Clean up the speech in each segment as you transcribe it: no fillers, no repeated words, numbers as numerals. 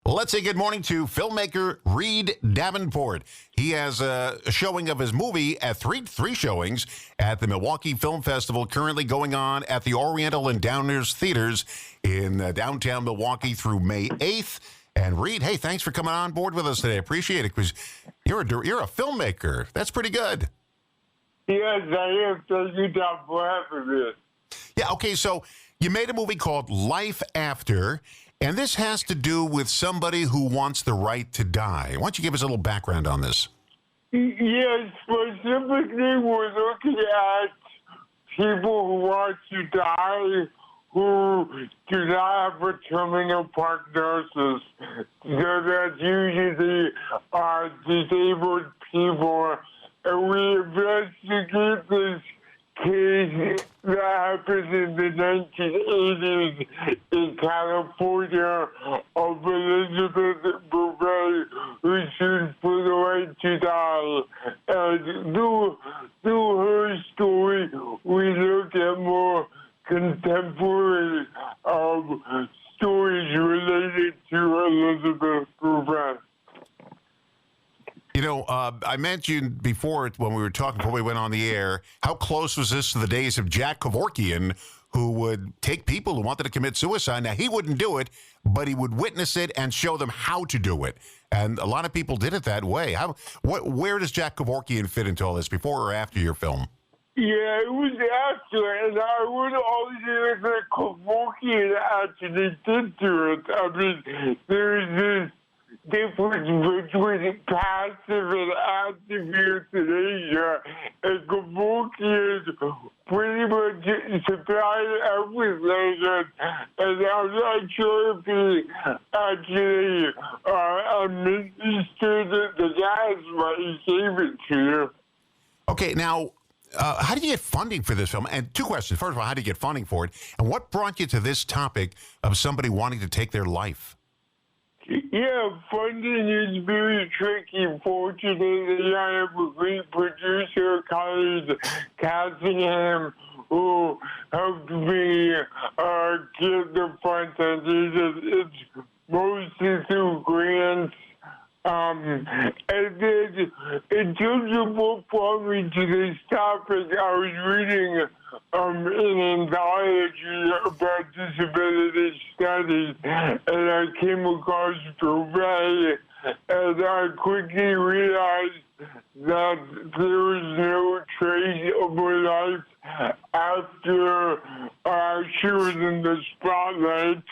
Let's say good morning to filmmaker Reid Davenport. He has a showing of his movie at three showings at the Milwaukee Film Festival, currently going on at the Oriental and Downers Theaters in downtown Milwaukee through May 8th. And Reid, hey, thanks for coming on board with us today. Appreciate it, because you're a filmmaker. That's pretty good. Yes, I am. Thank you, Tom, for having me. Yeah, okay, so you made a movie called Life After, and this has to do with somebody who wants the right to die. Why don't you give us a little background on this? Yes, specifically, we're looking at people who want to die who do not have a terminal prognosis. So that's usually disabled people. And we investigate this case that happened in the 1980s in California of Elizabeth Bouvet, who sued for the right to die. And through her story, we look at more contemporary stories related to Elizabeth Bouvet. You know, I mentioned before when we were talking, before we went on the air, how close was this to the days of Jack Kevorkian, who would take people who wanted to commit suicide. Now, he wouldn't do it, but he would witness it and show them how to do it. And a lot of people did it that way. Where does Jack Kevorkian fit into all this, before or after your film? Yeah, it was after, and I would argue that Kevorkian actually did do it. I mean, there's this difference between passive and active euthanasia, and Kevorkian pretty much supplied everything, and I'm not sure if he actually administered the gas, but he gave it to you. Okay, now, how did you get funding for this film? And two questions. First of all, how did you get funding for it? And what brought you to this topic of somebody wanting to take their life? Yeah, funding is very tricky. Fortunately, I have a great producer, Colin Cassingham, who helped me get the funds. It's mostly through grants. And then, in terms of what brought me to this topic, I was reading an anthology about disability studies, and I came across Bouvet, and I quickly realized that there was no trace of her life after she was in the spotlight.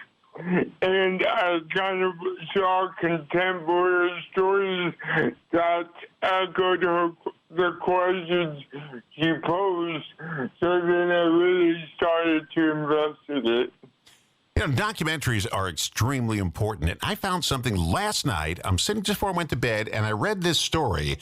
And I kind of saw contemporary stories that echoed the questions she posed. So then I really started to investigate. You know, documentaries are extremely important. And I found something last night. I'm sitting just before I went to bed, and I read this story.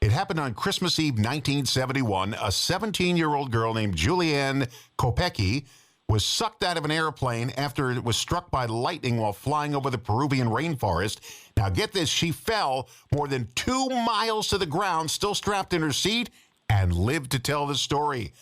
It happened on Christmas Eve, 1971. A 17-year-old girl named Julianne Kopecky was sucked out of an airplane after it was struck by lightning while flying over the Peruvian rainforest. Now, get this, she fell more than 2 miles to the ground, still strapped in her seat, and lived to tell the story.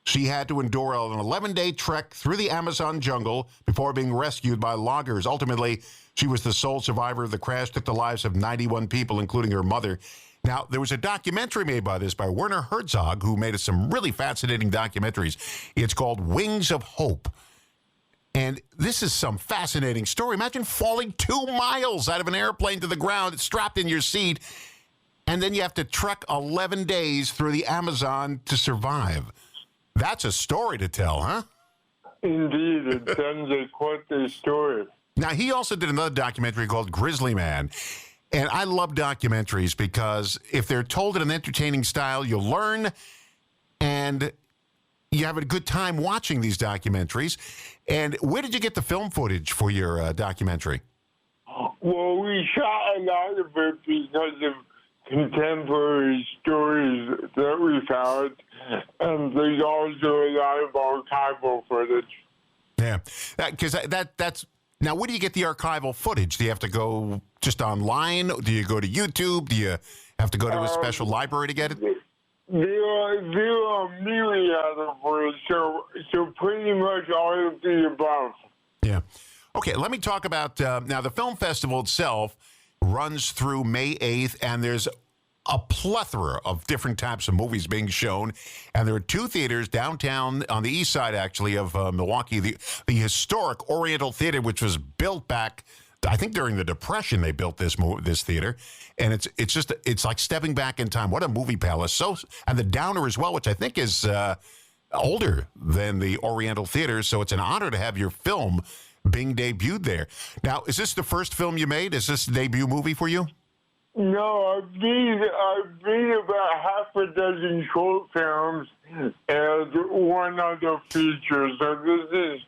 She had to endure an 11-day trek through the Amazon jungle before being rescued by loggers. Ultimately, she was the sole survivor of the crash, took the lives of 91 people, including her mother. Now, there was a documentary made by Werner Herzog, who made some really fascinating documentaries. It's called Wings of Hope. And this is some fascinating story. Imagine falling 2 miles out of an airplane to the ground, strapped in your seat, and then you have to trek 11 days through the Amazon to survive. That's a story to tell, huh? Indeed, it sounds quite a story. Now, he also did another documentary called Grizzly Man. And I love documentaries because if they're told in an entertaining style, you'll learn and you have a good time watching these documentaries. And where did you get the film footage for your documentary? Well, we shot a lot of it because of contemporary stories that we found. And there's also a lot of archival footage. Yeah, because that's... Now, where do you get the archival footage? Do you have to go just online? Do you go to YouTube? Do you have to go to a special library to get it? There are myriad of ways, so pretty much all of the above. Yeah. Okay, let me talk about now the film festival itself runs through May 8th, and there's a plethora of different types of movies being shown. And there are two theaters downtown on the east side, actually, of Milwaukee. The historic Oriental Theater, which was built back, I think, during the Depression. They built this theater, and it's like stepping back in time. What a movie palace! And the Downer as well, which I think is older than the Oriental Theater. So it's an honor to have your film being debuted there. Now, is this the first film you made? Is this a debut movie for you? No, I've made about half a dozen short films and one other feature. So this is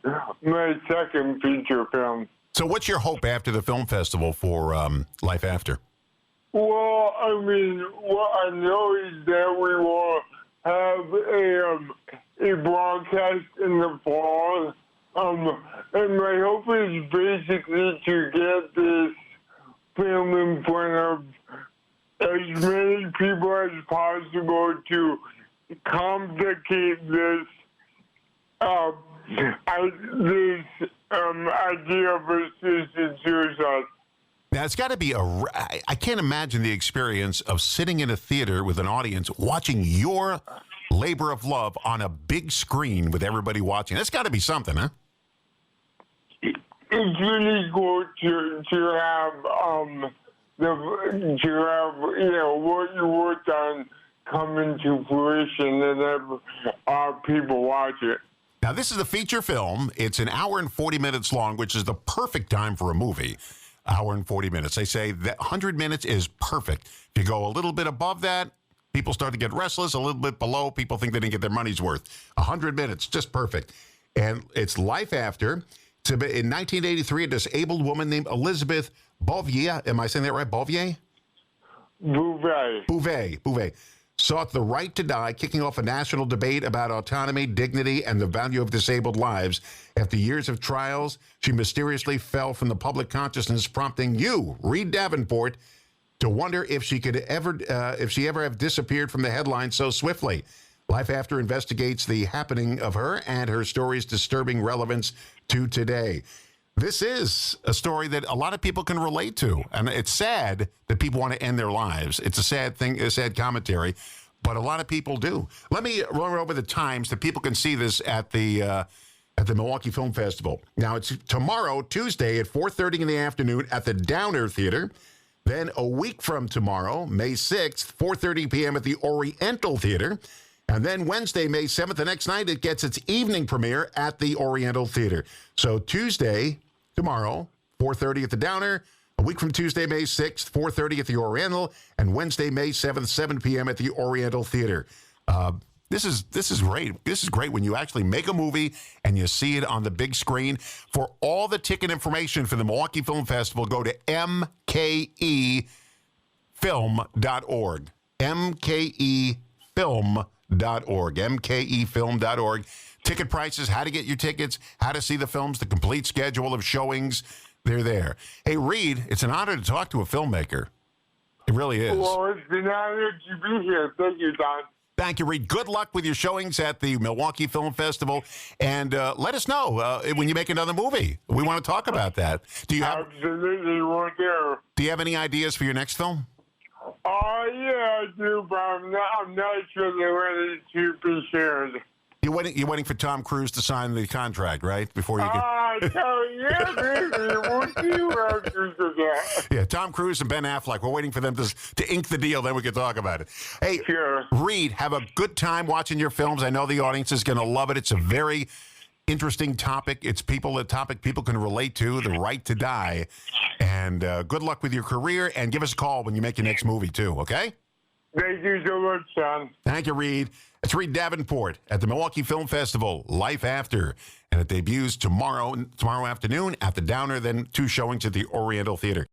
my second feature film. So what's your hope after the film festival for Life After? Well, I mean, what I know is that we will have a broadcast in the fall. And my hope is basically to get this film in front of as many people as possible to complicate this idea of assisted suicide. Now, it's got to be I can't imagine the experience of sitting in a theater with an audience watching your labor of love on a big screen with everybody watching. That's got to be something, huh? It's really cool to have what you worked on come into fruition and have people watch it. Now, this is a feature film. It's an hour and 40 minutes long, which is the perfect time for a movie. Hour and 40 minutes. They say that 100 minutes is perfect. If you go a little bit above that, people start to get restless. A little bit below, people think they didn't get their money's worth. 100 minutes, just perfect. And it's Life After. In 1983, a disabled woman named Elizabeth Bouvier, am I saying that right? Bouvier? Bouvier sought the right to die, kicking off a national debate about autonomy, dignity, and the value of disabled lives. After years of trials, she mysteriously fell from the public consciousness, prompting you, Reid Davenport, to wonder if she ever have disappeared from the headlines so swiftly. Life After investigates the happening of her and her story's disturbing relevance to today. This is a story that a lot of people can relate to, and it's sad that people want to end their lives. It's a sad thing, a sad commentary, but a lot of people do. Let me run over the times that people can see this at the Milwaukee Film Festival. Now, it's tomorrow, Tuesday, at 4:30 in the afternoon at the Downer Theater. Then a week from tomorrow, May 6th, 4:30 p.m. at the Oriental Theater. And then Wednesday, May 7th, the next night, it gets its evening premiere at the Oriental Theater. So Tuesday, tomorrow, 4:30 at the Downer. A week from Tuesday, May 6th, 4:30 at the Oriental. And Wednesday, May 7th, 7 p.m. at the Oriental Theater. This is great. This is great when you actually make a movie and you see it on the big screen. For all the ticket information for the Milwaukee Film Festival, go to mkefilm.org. mkefilm.org. mkefilm.org. Ticket prices, how to get your tickets, how to see the films, the complete schedule of showings, they're there. Hey, Reid, it's an honor to talk to a filmmaker. It really is. Well, it's an honor to be here. Thank you, Don. Thank you, Reid. Good luck with your showings at the Milwaukee Film Festival. And let us know when you make another movie. We want to talk about that. Absolutely, we're there. Do you have any ideas for your next film? Yeah, I do, but I'm not sure they're ready to be shared. You're waiting for Tom Cruise to sign the contract, right? Before you can... yeah, baby. We'll see what happens to that. Yeah, Tom Cruise and Ben Affleck. We're waiting for them to ink the deal, then we can talk about it. Hey, sure. Reid, have a good time watching your films. I know the audience is going to love it. It's a very interesting topic. It's a topic people can relate to, the right to die. And good luck with your career, and give us a call when you make your next movie, too, okay? Thank you so much, Sean. Thank you, Reid. It's Reid Davenport at the Milwaukee Film Festival, Life After. And it debuts tomorrow afternoon at the Downer, then 2 showings at the Oriental Theater.